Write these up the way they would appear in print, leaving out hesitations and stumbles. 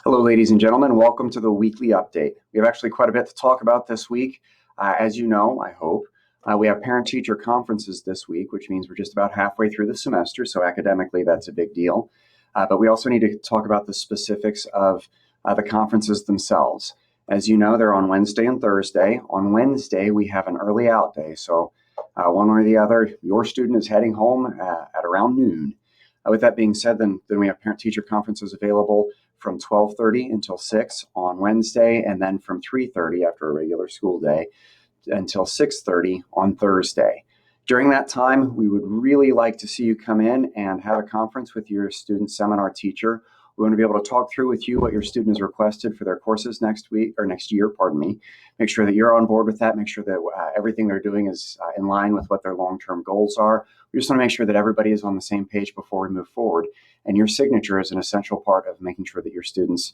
Hello, ladies and gentlemen. Welcome to the weekly update. We have actually quite a bit to talk about this week. As you know, I hope, we have parent-teacher conferences this week, which means we're just about halfway through the semester, so academically that's a big deal. But we also need to talk about the specifics of the conferences themselves. As you know, they're on Wednesday and Thursday. On Wednesday, we have an early out day, so one way or the other, your student is heading home at around noon. With that being said, then we have parent-teacher conferences available from 12:30 until 6 on Wednesday, and then from 3:30 after a regular school day until 6:30 on Thursday. During that time, we would really like to see you come in and have a conference with your student seminar teacher. We want to be able to talk through with you what your student has requested for their courses next year, pardon me. Make sure that you're on board with that. Make sure that everything they're doing is in line with what their long-term goals are. We just want to make sure that everybody is on the same page before we move forward. And your signature is an essential part of making sure that your students'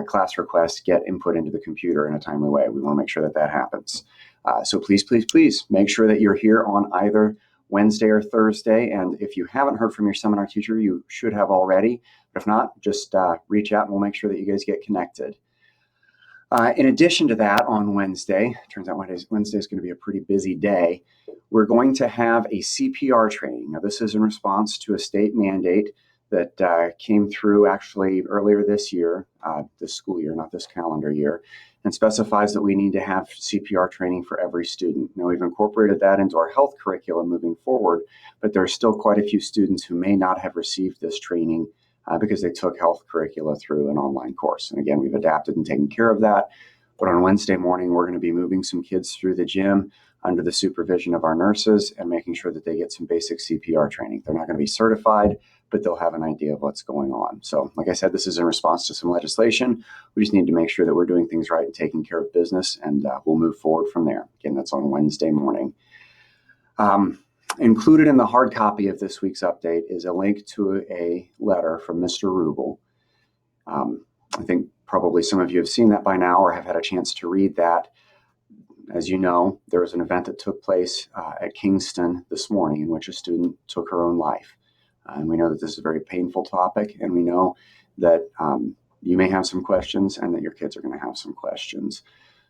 class requests get input into the computer in a timely way. We want to make sure that that happens. So please, please, please make sure that you're here on either Wednesday or Thursday. And if you haven't heard from your seminar teacher, you should have already. But if not, just reach out and we'll make sure that you guys get connected. In addition to that, on Wednesday, turns out Wednesday is going to be a pretty busy day, we're going to have a CPR training. Now, this is in response to a state mandate that came through actually earlier this year, this school year, not this calendar year, and specifies that we need to have CPR training for every student. Now, we've incorporated that into our health curriculum moving forward, but there are still quite a few students who may not have received this training because they took health curricula through an online course. And again, we've adapted and taken care of that. But on Wednesday morning, we're going to be moving some kids through the gym under the supervision of our nurses and making sure that they get some basic CPR training. They're not going to be certified, but they'll have an idea of what's going on. So like I said, this is in response to some legislation. We just need to make sure that we're doing things right and taking care of business, and we'll move forward from there. Again, that's on Wednesday morning. Included in the hard copy of this week's update is a link to a letter from Mr. Rubel. I think probably some of you have seen that by now or have had a chance to read that. As you know, there was an event that took place at Kingston this morning in which a student took her own life. And we know that this is a very painful topic, and we know that you may have some questions and that your kids are going to have some questions.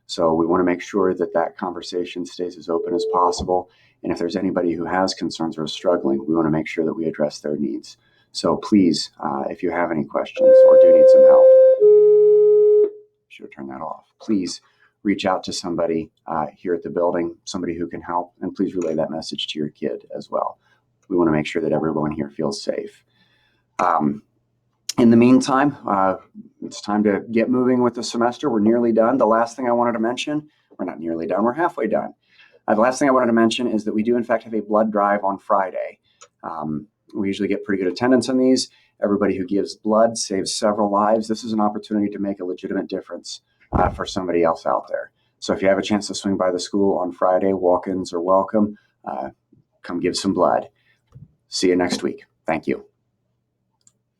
So we want to make sure that that conversation stays as open as possible. And if there's anybody who has concerns or is struggling, we want to make sure that we address their needs. So please, if you have any questions or do need some help, should have turned that off. Please reach out to somebody here at the building, somebody who can help, and please relay that message to your kid as well. We want to make sure that everyone here feels safe. In the meantime, it's time to get moving with the semester. We're nearly done. The last thing I wanted to mention, we're not nearly done, we're halfway done. The last thing I wanted to mention is that we do in fact have a blood drive on Friday. We usually get pretty good attendance on these. Everybody who gives blood saves several lives. This is an opportunity to make a legitimate difference for somebody else out there. So if you have a chance to swing by the school on Friday, walk-ins are welcome. Come give some blood. See you next week. Thank you.